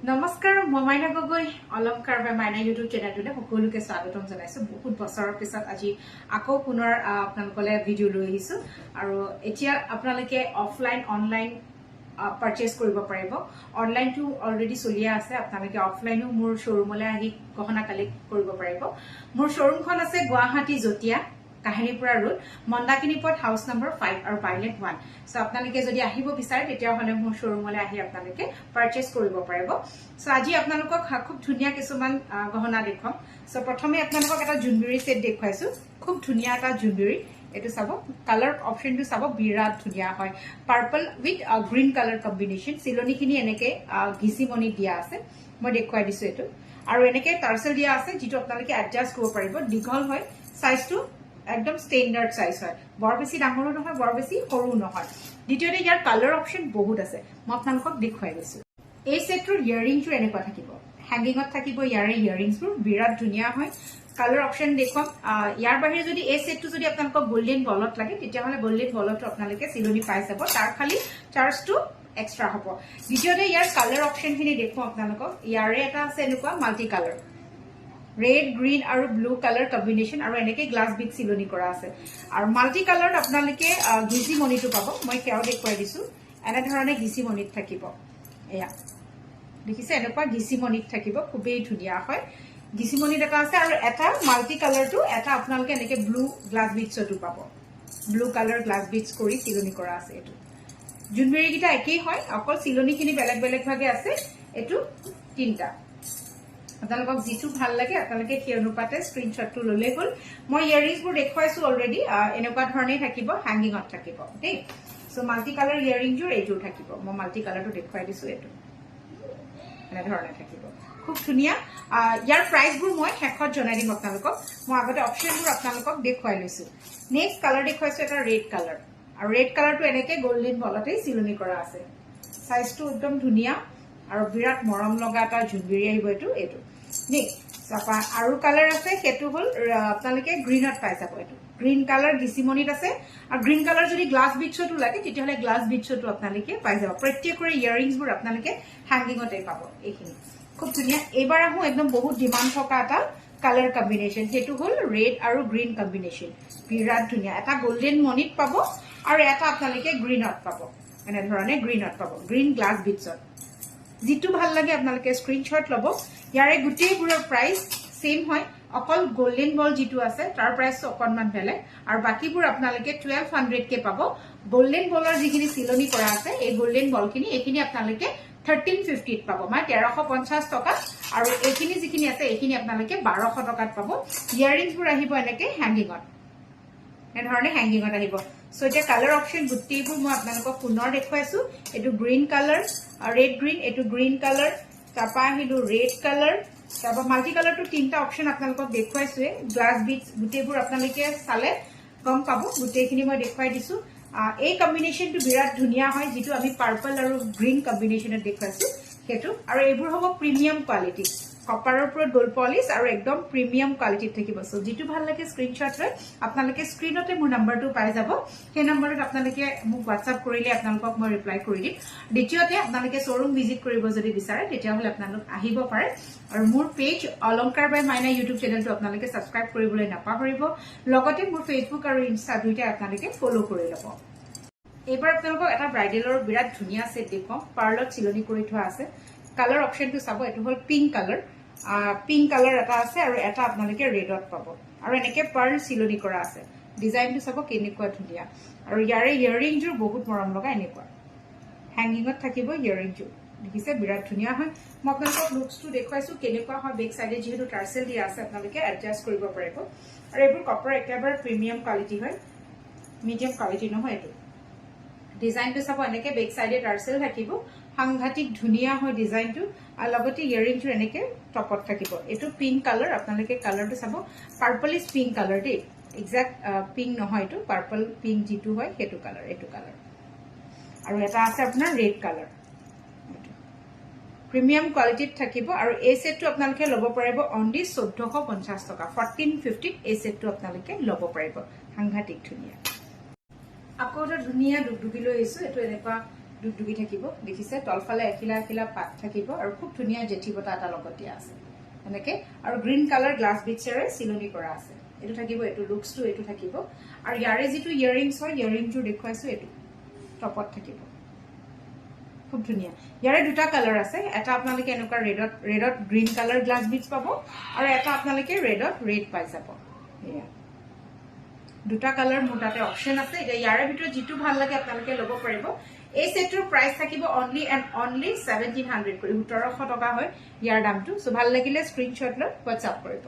নমস্কাৰ মই মাইনা গগৈ অলংকাৰ বা মাইনা ইউটিউব চেনেলটোতে সকলোকে স্বাগতম জনাইছো বহুত বছৰৰ পিছত আজি আকৌ পুনৰ আপোনালোকলৈ ভিডিঅ' লৈ আহিছো আৰু এতিয়া আপোনালোকে অফলাইন অনলাইন পাৰচেজ কৰিব পাৰিব অনলাইনটো অলৰেডি চলিয়া আছে আপোনালোকে অফলাইনো মোৰ শ্বৰুমলৈ আহি গহনা কালেক্ট কৰিব পাৰিব মোৰ শ্বৰুমখন আছে গুৱাহাটী জতিয়া কাহিনীপুৰা ৰোড মন্দাকিনী পথ হাউস নম্বৰ 5 আৰু বাইলেট 1 সো আপোনালোকে যদি আহিব বিচাৰে তেতিয়া হলে মোৰ শ্বৰুমলৈ আহি আপোনালোকে পাৰচেজ কৰিব পাৰিব সো আজি আপোনালোকক খুব ধুনিয়া কিছুমান গহনা দেখুৱাম সো প্ৰথমে আপোনালোকক এটা জুনবিৰি সেট দেখুৱাইছো খুব ধুনিয়া এটা জুনবিৰি এটো চাব কালাৰ অপশনটো চাব বিৰাট ধুনিয়া হয় purple with green colour combination সিলনিখিনি এনেকে ঘিসি মনি দিয়া আছে মই দেখুৱাই দিছো এটো আৰু এনেকে টাৰ্সেল দিয়া আছে যেটো আপোনালোকে এডজাস্ট কৰিব পাৰিব দীঘল হয় সাইজটো একদম স্ট্যান্ডাৰ্ড সাইজ হয় বৰ বেছি ডাঙৰো নহয় বৰ বেছি সৰু নহয় দ্বিতীয়তে ইয়াৰ কালাৰ অপশন বহুত আছে মই আপোনালোকক দেখুৱাই দিছো এই সেটৰ ইয়াৰিংটো এনেকুৱা থাকিব হ্যাঙ্গিংত থাকিব ইয়াৰে ইয়াৰিংছবোৰ বিৰাট ধুনিয়া হয় কালাৰ অপশন দেখুৱাম ইয়াৰ বাহিৰে যদি এই সেটটো যদি আপোনালোকক গোল্ডেন বলত লাগে তেতিয়া হলে গোল্ডেন বলটো আপোনালোকে সিলনি পাই যাব তাৰ খালি চাৰ্জটো এক্সট্ৰা হ'ব দ্বিতীয়তে ইয়াৰ কালাৰ অপশনখিনি দেখুৱাম আপোনালোকক ইয়াৰে এটা আছে এনেকুৱা মাল্টি কালাৰ red green আৰু blue color combination আৰু এনেকে গ্লাস বিট সিলনি কৰা আছে আৰু মাল্টি কালাৰত আপোনালোকে ঘিসি মনিটো পাব মই কেও দেখুৱাই দিছো এনে ধৰণে ঘিসি মনিত থাকিব এয়া দেখিছে এনেকুৱা ঘিসি মনিত থাকিব খুবেই ধুনিয়া হয় ঘিসি মনিত এটা আছে আৰু এটা মাল্টি কালাৰটো এটা আপোনালোকে এনেকে ব্লু গ্লাস বিটছটো পাব ব্লু কালাৰ গ্লাস বিটছ কৰি সিলনি কৰা আছে এটো জুনবেৰি গিটা একেই হয় অকল সিলনিখিনি বেলেগ বেলেগ ভাগে আছে এটো তিনটা আপোনালোকক যেটো ভাল লাগে আপোনালোকে সেই অনুপাতে স্ক্ৰিনশ্বটটো ললে হ'ল মই ইয়াৰিংছবোৰ দেখুৱাইছো অলৰেডি এনেকুৱা ধৰণে থাকিব হ্যাঙ্গিংত থাকিব ঠিক সো মাল্টি কালাৰ ইয়াৰিংজৰ এইটো থাকিব মই মাল্টি কালাৰটো দেখুৱাই দিছো এটো এনে ধৰণে থাকিব খুব ধুনিয়া ইয়াৰ প্ৰাইচবোৰ মই শেষত জনাই দিম আপোনালোকক মই আগতে অপশনবোৰ আপোনালোকক দেখুৱাই লৈছো নেক্সট কালাৰ দেখুৱাইছো এটা ৰেড কালাৰ আৰু ৰেড কালাৰটো এনেকে গোল্ডেন বলতে সিলনি কৰা আছে সাইজটো একদম ধুনিয়া আৰু বিৰাট মৰম লগা এটা জুনবিৰি আহিব এটো নে সাপা আৰু কালাৰ আছে হেতু হল আপোনালোকে গ্ৰীনত পাই যাব এটো গ্ৰীন কালাৰ ঘিসিমনিত আছে আৰু গ্ৰীন কালাৰ যদি গ্লাস বিটছটো লাগে তেতিয়া হলে গ্লাস বিটছটো আপোনালোকে পাই যাব প্ৰত্যেকৰে ইয়াৰিংছবোৰ আপোনালোকে হ্যাঙ্গিংতে পাব এইখিনি খুব ধুনিয়া এবাৰ আহো একদম বহুত ডিমান্ড থকা এটা কালাৰ কম্বিনেশন হেতু হল ৰেড আৰু গ্ৰীন কম্বিনেশন বিৰাট ধুনিয়া এটা গোল্ডেন মনিত পাব আৰু এটা আপোনালোকে গ্ৰীনত পাব এনে ধৰণে গ্ৰীনত পাব গ্ৰীন গ্লাস বিটছত যেটো ভাল লাগে আপোনালোকে স্ক্ৰিনশ্বট লব ইয়াৰে গুটেইবোৰৰ প্ৰাইস সেম হয় অকল গোল্ডেন বল যেটো আছে তাৰ প্ৰাইসটো অকনমান বেলেগ আৰু বাকিবোৰ আপোনালোকে 1200 কে পাব গোল্ডেন বলৰ যিখিনি সিলনি কৰা আছে এই গোল্ডেন বলখিনি এইখিনি আপোনালোকে 1350 ত পাব মানে 1350 টকা আৰু এইখিনি যিখিনি আছে এইখিনি আপোনালোকে 1200 টকাত পাব ইয়াৰিংছবোৰ আহিব এনেকে হ্যাঙ্গিংত এনে ধৰণে হ্যাঙ্গিংত আহিব সো এটা কালাৰ অপশন গুটেইবোৰ মই আপোনালোকক পুনৰ দেখুৱাইছো এটো গ্ৰীন কালাৰ ৰেড গ্ৰীন এটো গ্ৰীন কালাৰ তাপা আহিলো ৰেড কালাৰ তাপা মাল্টি কালাৰটো তিনটা অপশন আপোনালোকক দেখুৱাইছোৱে গ্লাস বিটছ গুটেইবোৰ আপোনালোকে চালে গম পাব গুটেইখিনি মই দেখুৱাই দিছো এই কম্বিনেশনটো বিৰাট ধুনিয়া হয় যেটো আমি পাৰ্পল আৰু গ্ৰীন কম্বিনেশনত দেখুৱাইছো হেতু আৰু এইবোৰ হ'ব প্ৰিমিয়াম কোৱালিটি কপাৰৰ ওপৰত গোল্ড পলিশ আৰু একদম প্ৰিমিয়াম কোৱালিটিত থাকিব সো যেটো ভাল লাগে স্ক্ৰিনশ্বট লৈ আপোনালোকে স্ক্ৰিনতে মোৰ নম্বৰটো পাই যাব সেই নম্বৰত আপোনালোকে মোক WhatsApp কৰিলে আপোনালোকক মই ৰিপ্লাই কৰি দিম দ্বিতীয়তে আপোনালোকে শ্বৰুম ভিজিট কৰিব যদি বিচাৰে তেতিয়া হলে আপোনালোক আহিব পাৰে আৰু মোৰ পেজ অলংকাৰ বাই মাইনা ইউটিউব চেনেলটো আপোনালোকে সাবস্ক্ৰাইব কৰিবলৈ নাপাহৰিব লগতে মোৰ ফেসবুক আৰু ইনষ্টা দুইটা আপোনালোকে ফলো কৰি ল'ব এবাৰ আপোনালোকক এটা ব্ৰাইডেলৰ বিৰাট ধুনিয়া সেট দেখুৱাম পাৰ্লত সিলনি কৰি থোৱা আছে কালাৰ অপশনটো চাব এটো হল পিংক কালাৰ এটা আছে আৰু এটা আপোনালোকে ৰেডত পাব আৰু এনেকে পাৰ্ল সিলনি কৰা আছে ডিজাইনটো চাব কেনেকুৱা ধুনিয়া আৰু ইয়াৰে ইয়াৰিংজৰ বহুত মৰম লগা এনেকুৱা হ্যাঙ্গিংত থাকিব ইয়াৰিংজৰ দেখিছে বিৰাট ধুনিয়া হয় মই আপোনালোকক লুকসটো দেখুৱাইছো কেনেকুৱা হয় বেক সাইডে যেহেতু টাৰ্সেল দিয়া আছে আপোনালোকে এডজাস্ট কৰিব পাৰিব আৰু এইবোৰ কাপোৰ একেবাৰে প্ৰিমিয়াম কোৱালিটি হয় মিডিয়াম কোৱালিটি নহয় এটো ডিজাইনটো চাব এনেকে বেক সাইডে টাৰ্সেল থাকিব সাংঘাতিক ধুনিয়া হয় ডিজাইনটো আৰু লগতে ইয়াৰিংটো এনেকে টপত থাকিব এটো পিংক কালাৰ আপোনালোকে কালাৰটো চাব পাৰ্পলিশ পিংক কালাৰ দেই এক্সাক্ট পিংক নহয় এটো পাৰ্পল পিংক যেটো হয় হেতু কালাৰ এটো কালাৰ আৰু এটা আছে আপোনাৰ ৰেড কালাৰ প্ৰিমিয়াম কোৱালিটিত থাকিব আৰু এই সেটটো আপোনালোকে লব পাৰিব অনলি 1450 টকা 1450 এই সেটটো আপোনালোকে লব পাৰিব সাংঘাতিক ধুনিয়া আকৌ এটা ধুনিয়া দুগদুগি লৈ আহিছো এটো এনেকুৱা দুগদুগি থাকিব দেখিছে তলফালে এখিলা এখিলা পাত থাকিব আৰু খুব ধুনীয়া জেঠি বটা এটা লগত দিয়া আছে এনেকে আৰু গ্ৰীণ কালাৰ গ্লাছ বিটছেৰে চিলনি কৰা আছে এইটো থাকিব এইটো লুকছটো এইটো থাকিব আৰু ইয়াৰে যিটো ইয়াৰিংছ হয় ইয়াৰিংটো দেখুৱাইছো এইটো টপত থাকিব খুব ধুনীয়া ইয়াৰে দুটা কালাৰ আছে এটা আপোনালোকে এনেকুৱা ৰেডত গ্ৰীণ কালাৰ গ্লাছ বিটছ পাব আৰু এটা আপোনালোকে ৰেডত ৰেড পাই যাব এয়া দুটা কালাৰ মোৰ তাতে অপশ্যন আছে এতিয়া ইয়াৰে ভিতৰত যিটো ভাল লাগে আপোনালোকে ল'ব পাৰিব এই সেটৰ প্ৰাইস থাকিব অনলি এণ্ড অনলি 1700 কৰি 1700 টকা হয় ইয়াৰ দামটো সো ভাল লাগিলে স্ক্ৰিনশ্বট লৈ হোৱাটসএপ কৰিব